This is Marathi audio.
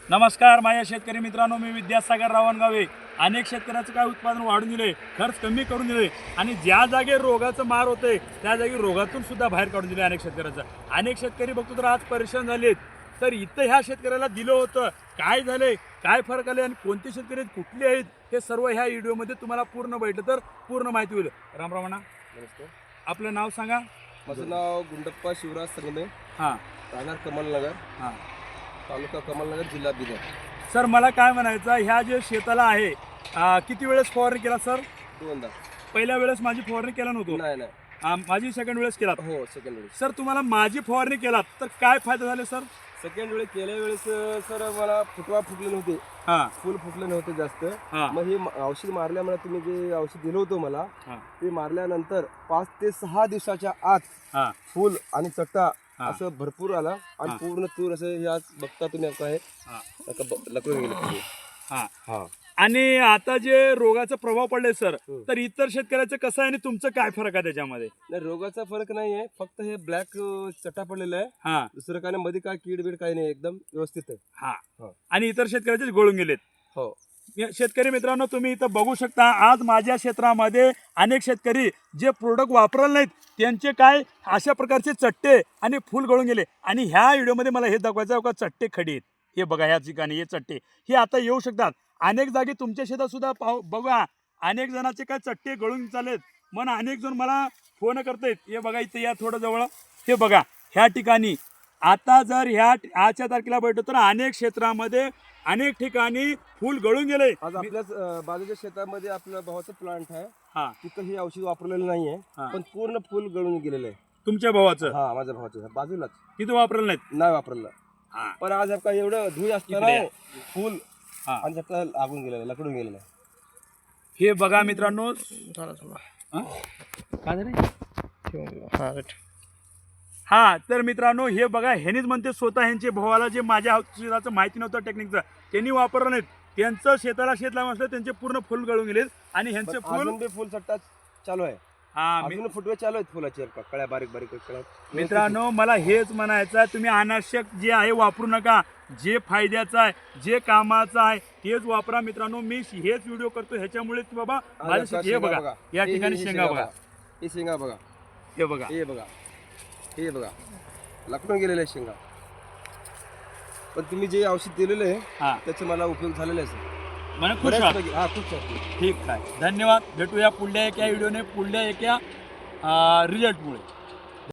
नमस्कार माझ्या शेतकरी मित्रांनो, मी विद्यासागर रावणगावे. अनेक शेतकऱ्याचं काय उत्पादन वाढून दिले, खर्च कमी करून दिले आणि ज्या जागे रोगाचं मार होते त्या जागी रोगातून सुद्धा बाहेर काढून दिले अनेक शेतकऱ्याचं. अनेक शेतकरी बघतो तर आज परेशान झालेत. तर इथं ह्या शेतकऱ्याला दिलं होतं, काय झाले, काय फरक आले आणि कोणते शेतकरी कुठले आहेत हे सर्व ह्या व्हिडिओमध्ये तुम्हाला पूर्ण भेटलं तर पूर्ण माहिती होईल. रामरावणा, नमस्कार. आपलं नाव सांगा. माझं नाव गुंडप्पा शिवराज संगमे, हां राहणार कमलनगर, हां. तालुका कमलनगर, जिल्हा बिदर. सर मला काय म्हणायचं, ह्या जे शेताला आहे किती वेळेस फवारणी केला सर? दोनदा. पहिल्या वेळेस माझी फवारणी केला नव्हतो, नाही माझी सेकंड वेळेस केला. हो, सेकंड वेळेस. सर तुम्हाला माझी फवारणी केला तर काय फायदा झाले सर? सेकंड वेळेस केल्या वेळेस सर मला फुटवा फुटले नव्हते, हां फुल फुटले नव्हते जास्त. हां मग हे औषध मारल्यामुळे तुम्ही जे औषध दिलं होतं मला, हां ते मारल्यानंतर 5 ते 6 दिवसाच्या आत हां फुल आणि चट्टा हा. असं भरपूर आला आणि हा. पूर्ण तूर असं हे आज बघता तुम्ही असं आहे हां लकडून गेलं पूर्ण. हां. हा. आणि आता जे रोगाचा प्रभाव पडले सर, हं. तर इतर शेतकऱ्याचं कसं आहे आणि तुमचं काय फरक आहे त्याच्यामध्ये? नाही, रोगाचा फरक नाही आहे, फक्त हे ब्लॅक चट्टा पडलेला आहे. हां दुसरं काय नाही, मध्ये काय कीड बीड काही नाही, एकदम व्यवस्थित आहे. हां. हो. आणि इतर शेतकऱ्याचे गळून गेलेत. हो. शेतकरी मित्रांनो, तुम्ही इथं बघू शकता, आज माझ्या क्षेत्रामध्ये अनेक शेतकरी जे प्रोडक्ट वापरले नाहीत त्यांचे काय अशा प्रकारचे चट्टे आणि फुल गळून गेले. आणि ह्या व्हिडिओमध्ये मला हे दाखवायचं आहे का चट्टे खडी आहेत. हे बघा, ह्या ठिकाणी हे चट्टे हे आता येऊ शकतात. अनेक जागी तुमच्या शेतात सुद्धा बघा, अनेक जणांचे काय चट्टे गळून चालेत. म्हणून अनेक जण मला फोन करतायत. हे बघा, इथे या थोडं जवळ, हे बघा ह्या ठिकाणी. आता जर ह्या आजच्या तारखेला भेटतो तर अनेक क्षेत्रामध्ये अनेक ठिकाणी फुल गळून गेले. आज आपल्याच बाजूच्या शेतामध्ये आपल्या भावाचं प्लांट आहे, हा, तिथं हे औषध वापरलेलं नाहीये, हा. पण पूर्ण फुल गळून गेलेलं आहे. तुमच्या भावाचं हा, माझ्या भावाचं बाजूलाच तिथं वापरलं नाहीत. नाही वापरलं. हा. पण आज आपका एवढं धुई असताना इकडे. फुल हा. आणि चट्टा लागून गेलेलं आहे, लकडून गेलेलं आहे. हे बघा मित्रांनो. हा? काय झालं? हा, तर मित्रांनो हे बघा, ह्यांनीच म्हणते स्वतः ह्यांचे भावाला जे माझ्या औषधाचं माहिती नव्हतं टेक्निकचं, त्यांनी वापरलं नाहीत. त्यांचं शेताला शेत लावून असलं, त्यांचे पूर्ण फुल गळून गेलेत आणि ह्यांचे पण फुल. अजून बी फुल चट्टा चालू आहे. हा अजून फुटवे चालू आहेत फुलाचे, कळ्या बारीक बारीक कळ्या. मित्रांनो, मला हेच म्हणायचं आहे, तुम्ही अनावश्यक जे आहे वापरू नका. जे फायद्याचं आहे, जे कामाचं आहे तेच वापरा. मित्रांनो, मी हेच व्हिडिओ करतो ह्याच्यामुळे की बाबा माझ्या हे बघा, या ठिकाणी शेंगा बघा, हे शेंगा बघा, हे बघा, हे बघा, हे बघा, लकडून गेलेले आहे शेंगा. पण तुम्ही जे औषध दिलेलं आहे हा, त्याचा मला उपयोग झालेला आहे सर. मला खुश आहात. हा, खूप छान. ठीक आहे, धन्यवाद. भेटूया पुढल्या एका व्हिडिओने, पुढल्या एका रिझल्टमुळे.